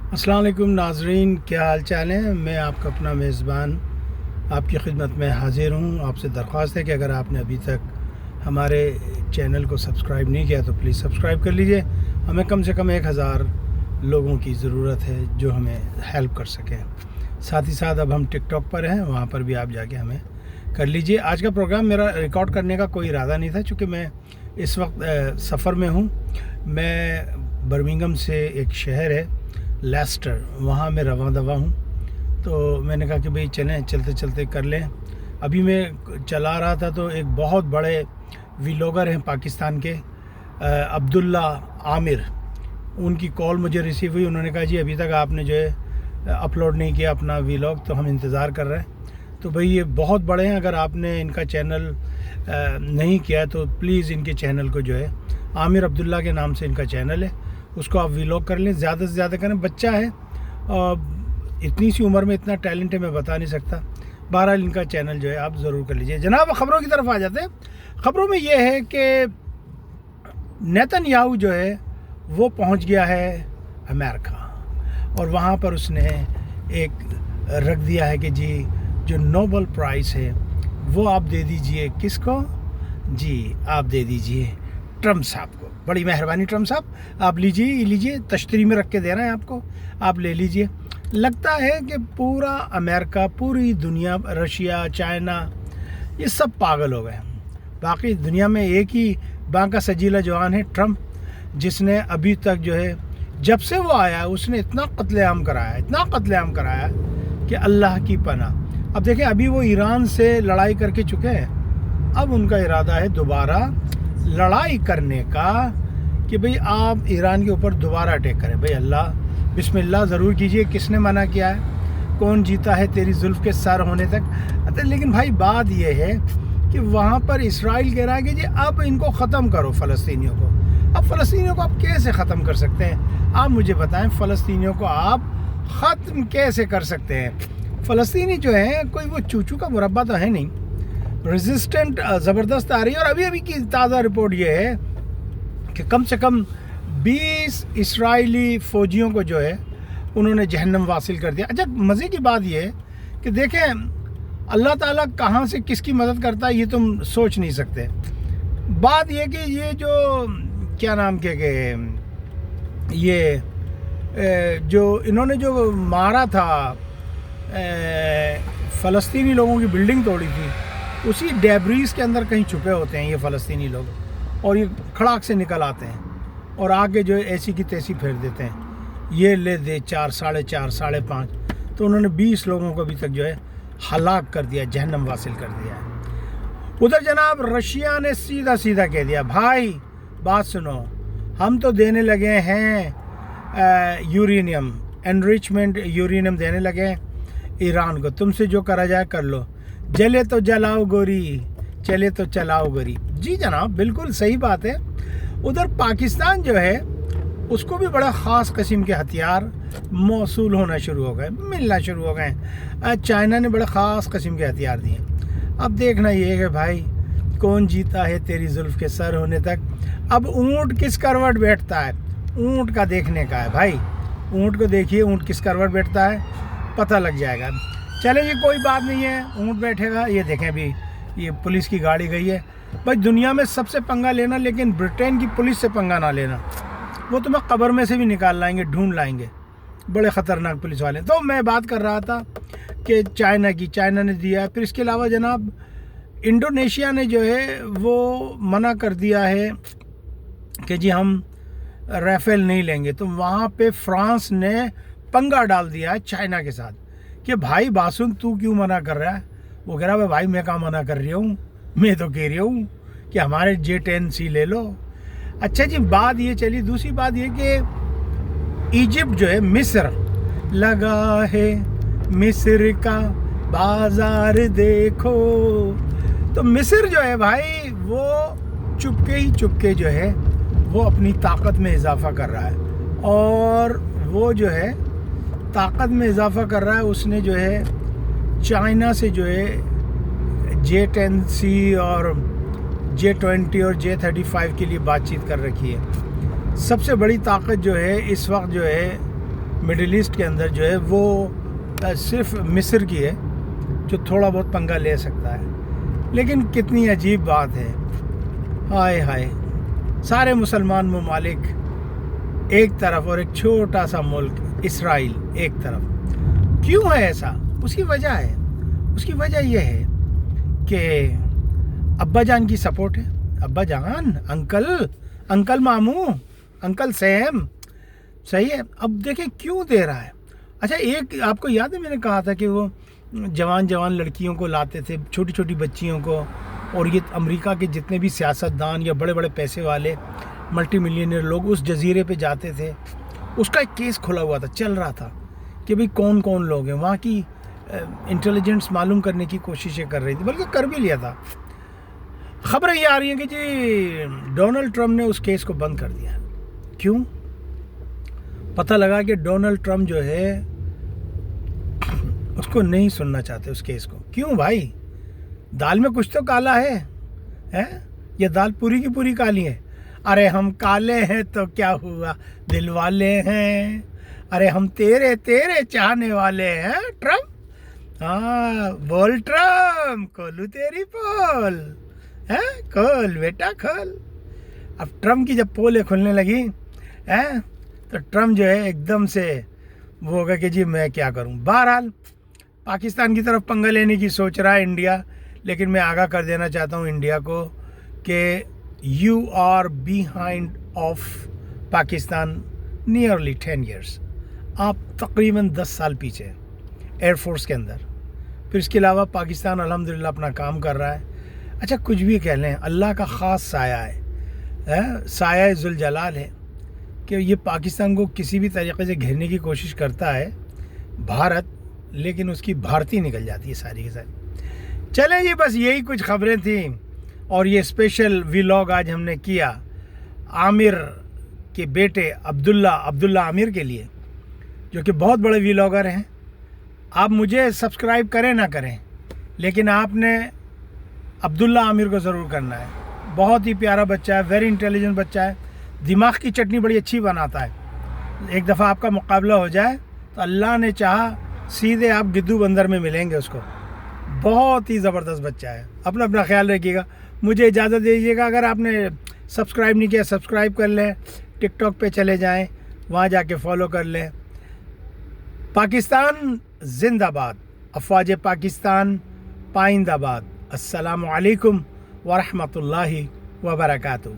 السلام علیکم ناظرین، کیا حال چال ہے؟ میں آپ کا اپنا میزبان آپ کی خدمت میں حاضر ہوں۔ آپ سے درخواست ہے کہ اگر آپ نے ابھی تک ہمارے چینل کو سبسکرائب نہیں کیا تو پلیز سبسکرائب کر لیجئے۔ ہمیں کم سے کم 1000 لوگوں کی ضرورت ہے جو ہمیں ہیلپ کر سکیں۔ ساتھ ہی ساتھ اب ہم ٹک ٹاک پر ہیں، وہاں پر بھی آپ جا کے ہمیں کر لیجئے۔ آج کا پروگرام میرا ریکارڈ کرنے کا کوئی ارادہ نہیں تھا، چونکہ میں اس وقت سفر میں ہوں۔ میں برمنگھم سے ایک شہر ہے لیسٹر، وہاں میں رواں دواں ہوں، تو میں نے کہا کہ بھئی چلتے چلتے کر لیں۔ ابھی میں چلا رہا تھا تو ایک بہت بڑے ویلوگر ہیں پاکستان کے، عبداللہ عامر، ان کی کال مجھے ریسیو ہوئی۔ انہوں نے کہا جی ابھی تک آپ نے جو ہے اپلوڈ نہیں کیا اپنا ویلاگ، تو ہم انتظار کر رہے ہیں۔ تو بھئی یہ بہت بڑے ہیں، اگر آپ نے ان کا چینل نہیں کیا تو پلیز ان کے چینل کو جو ہے عامر عبداللہ کے نام سے ان کا چینل ہے، اس کو آپ ویلاگ کر لیں، زیادہ سے زیادہ کریں۔ بچہ ہے، اتنی سی عمر میں اتنا ٹیلنٹ ہے، میں بتا نہیں سکتا۔ بہرحال ان کا چینل جو ہے آپ ضرور کر لیجئے۔ جناب خبروں کی طرف آ جاتے ہیں۔ خبروں میں یہ ہے کہ نیتن یاہو جو ہے وہ پہنچ گیا ہے امریکہ، اور وہاں پر اس نے ایک رکھ دیا ہے کہ جی جو نوبل پرائز ہے وہ آپ دے دیجئے کس کو؟ جی آپ دے دیجئے ٹرمپ صاحب کو۔ بڑی مہربانی ٹرمپ صاحب، آپ لیجئے، تشتری میں رکھ کے دے رہے ہیں آپ کو، آپ لے لیجئے۔ لگتا ہے کہ پورا امریکہ، پوری دنیا، رشیا، چائنا، یہ سب پاگل ہو گئے۔ باقی دنیا میں ایک ہی بانکا سجیلا جوان ہے ٹرمپ، جس نے ابھی تک جو ہے جب سے وہ آیا اس نے اتنا قتل عام کرایا کہ اللہ کی پناہ۔ اب دیکھیں ابھی وہ ایران سے لڑائی کر کے چکے ہیں، اب ان کا ارادہ ہے دوبارہ لڑائی کرنے کا، کہ بھئی آپ ایران کے اوپر دوبارہ اٹیک کریں۔ بھئی اللہ، بسم اللہ ضرور کیجئے، کس نے منع کیا ہے؟ کون جیتا ہے تیری زلف کے سر ہونے تک؟ لیکن بھائی بات یہ ہے کہ وہاں پر اسرائیل کہہ رہا ہے کہ جی اب ان کو ختم کرو، فلسطینیوں کو۔ اب فلسطینیوں کو آپ کیسے ختم کر سکتے ہیں؟ آپ مجھے بتائیں، فلسطینیوں کو آپ ختم کیسے کر سکتے ہیں؟ فلسطینی جو ہیں کوئی وہ چوچو کا مربع تو ہے نہیں، ریزسٹنٹ زبردست آ رہی ہے۔ اور ابھی کی تازہ رپورٹ یہ ہے کہ کم سے کم 20 اسرائیلی فوجیوں کو جو ہے انہوں نے جہنم واصل کر دیا۔ اچھا مزے کی بات یہ ہے کہ دیکھیں اللہ تعالیٰ کہاں سے کس کی مدد کرتا ہے یہ تم سوچ نہیں سکتے۔ بات یہ کہ یہ جو کیا نام کہ یہ جو انہوں نے جو مارا تھا، فلسطینی لوگوں کی بلڈنگ توڑی تھی، اسی ڈیبریز کے اندر کہیں چھپے ہوتے ہیں یہ فلسطینی لوگ، اور یہ کھڑاک سے نکل آتے ہیں اور آگے جو ہے ایسی کی تیسی پھیر دیتے ہیں، یہ لے دے 4، 4.5، 5.5۔ تو انہوں نے 20 لوگوں کو ابھی تک جو ہے ہلاک کر دیا، جہنم واصل کر دیا ہے۔ ادھر جناب رشیا نے سیدھا کہہ دیا، بھائی بات سنو، ہم تو دینے لگے ہیں یورینیم، انریچمنٹ یورینیم دینے لگے ہیں ایران کو، تم سے جو کرا جائے کر لو، جلے تو جلاؤ گوری، چلے تو چلاؤ گوری۔ جی جناب بالکل صحیح بات ہے۔ ادھر پاکستان جو ہے اس کو بھی بڑا خاص قسم کے ہتھیار موصول ہونا شروع ہو گئے، ملنا شروع ہو گئے۔ چائنا نے بڑے خاص قسم کے ہتھیار دیے۔ اب دیکھنا یہ ہے کہ بھائی کون جیتا ہے تیری زلف کے سر ہونے تک۔ اب اونٹ کس کروٹ بیٹھتا ہے، اونٹ کا دیکھنے کا ہے بھائی، اونٹ کو دیکھیے، اونٹ کس کروٹ بیٹھتا ہے پتہ لگ جائے گا۔ چلیں یہ کوئی بات نہیں ہے، اونٹ بیٹھے گا۔ یہ دیکھیں ابھی یہ پولیس کی گاڑی گئی ہے۔ بھائی دنیا میں سب سے پنگا لینا، لیکن برٹین کی پولیس سے پنگا نہ لینا، وہ تمہیں قبر میں سے بھی نکال لائیں گے، ڈھونڈ لائیں گے، بڑے خطرناک پولیس والے۔ تو میں بات کر رہا تھا کہ چائنا نے دیا، پھر اس کے علاوہ جناب انڈونیشیا نے جو ہے وہ منع کر دیا ہے کہ جی ہم رائفل نہیں لیں گے۔ تو وہاں پہ فرانس نے پنگا ڈال دیا ہے چائنا کے ساتھ کہ بھائی باسن تو کیوں منع کر رہا ہے؟ وہ کہہ رہا ہے بھائی میں کہاں منع کر رہی ہوں، میں تو کہہ رہی ہوں کہ ہمارے J-10C لے لو۔ اچھا جی بات یہ چلی، دوسری بات یہ کہ ایجپٹ جو ہے، مصر لگا ہے مصر کا بازار دیکھو، تو مصر جو ہے بھائی وہ چپکے جو ہے وہ اپنی طاقت میں اضافہ کر رہا ہے، اور وہ جو ہے طاقت میں اضافہ کر رہا ہے۔ اس نے جو ہے چائنا سے جو ہے J-10C اور J-20 اور J-35 کے لیے بات چیت کر رکھی ہے۔ سب سے بڑی طاقت جو ہے اس وقت جو ہے مڈل ایسٹ کے اندر جو ہے وہ صرف مصر کی ہے جو تھوڑا بہت پنگا لے سکتا ہے. لیکن کتنی عجیب بات ہے، ہائے ہائے، سارے مسلمان ممالک ایک طرف اور ایک چھوٹا سا ملک اسرائیل ایک طرف. کیوں ہے ایسا؟ اس کی وجہ یہ ہے کہ ابا جان کی سپورٹ ہے. ابا جان، انکل ماموں، انکل سیم، صحیح ہے. اب دیکھیں کیوں دے رہا ہے. اچھا، ایک آپ کو یاد ہے میں نے کہا تھا کہ وہ جوان لڑکیوں کو لاتے تھے، چھوٹی چھوٹی بچیوں کو، اور یہ امریکہ کے جتنے بھی سیاستدان یا بڑے بڑے پیسے والے ملٹی ملینئر لوگ اس جزیرے پہ جاتے تھے. اس کا ایک کیس کھلا ہوا تھا، چل رہا تھا کہ بھئی کون کون لوگ ہیں. وہاں کی انٹیلیجنس معلوم کرنے کی کوششیں کر رہی تھی، بلکہ کر بھی لیا تھا. خبریں یہ آ رہی ہیں کہ جی ڈونلڈ ٹرمپ نے اس کیس کو بند کر دیا. کیوں؟ پتہ لگا کہ ڈونلڈ ٹرمپ جو ہے اس کو نہیں سننا چاہتے اس کیس کو. کیوں بھائی؟ دال میں کچھ تو کالا ہے، یہ دال پوری کی پوری کالی ہے. ارے ہم کالے ہیں تو کیا ہوا، دل والے ہیں. ارے ہم تیرے چاہنے والے ہیں ٹرمپ. ہاں بول ٹرمپ، کھولو تیری پول، کھول بیٹا کھول. اب ٹرمپ کی جب پولیں کھلنے لگی تو ٹرمپ جو ہے ایک دم سے وہ ہوگا کہ جی میں کیا کروں. بہرحال پاکستان کی طرف پنگا لینے کی سوچ رہا ہے انڈیا. لیکن میں آگاہ کر دینا چاہتا ہوں انڈیا کو کہ you are behind of Pakistan nearly 10 years. آپ تقریباً 10 سال پیچھے ایئر فورس کے اندر. پھر اس کے علاوہ پاکستان الحمدللہ اپنا کام کر رہا ہے. اچھا کچھ بھی کہہ لیں، اللہ کا خاص سایہ ہے، سایہ ذوالجلال ہے کہ یہ پاکستان کو کسی بھی طریقے سے گھیرنے کی کوشش کرتا ہے بھارت، لیکن اس کی بھارتی نکل جاتی ہے ساری کی ساری. چلیں جی، بس یہی کچھ خبریں تھیں اور یہ اسپیشل ویلاگ آج ہم نے کیا عامر کے بیٹے عبداللہ عامر کے لیے، جو کہ بہت بڑے ویلاگر ہیں. آپ مجھے سبسکرائب کریں نہ کریں، لیکن آپ نے عبداللہ عامر کو ضرور کرنا ہے. بہت ہی پیارا بچہ ہے، ویری انٹیلیجنٹ بچہ ہے، دماغ کی چٹنی بڑی اچھی بناتا ہے. ایک دفعہ آپ کا مقابلہ ہو جائے تو اللہ نے چاہا سیدھے آپ گدو بندر میں ملیں گے اس کو. بہت ہی زبردست بچہ ہے. اپنا خیال رکھیے گا. مجھے اجازت دیجیے گا. اگر آپ نے سبسکرائب نہیں کیا سبسکرائب کر لیں، ٹک ٹاک پہ چلے جائیں، وہاں جا کے فالو کر لیں. پاکستان زندہ باد، افواج پاکستان پائندہ باد. السلام علیکم ورحمۃ اللہ وبرکاتہ.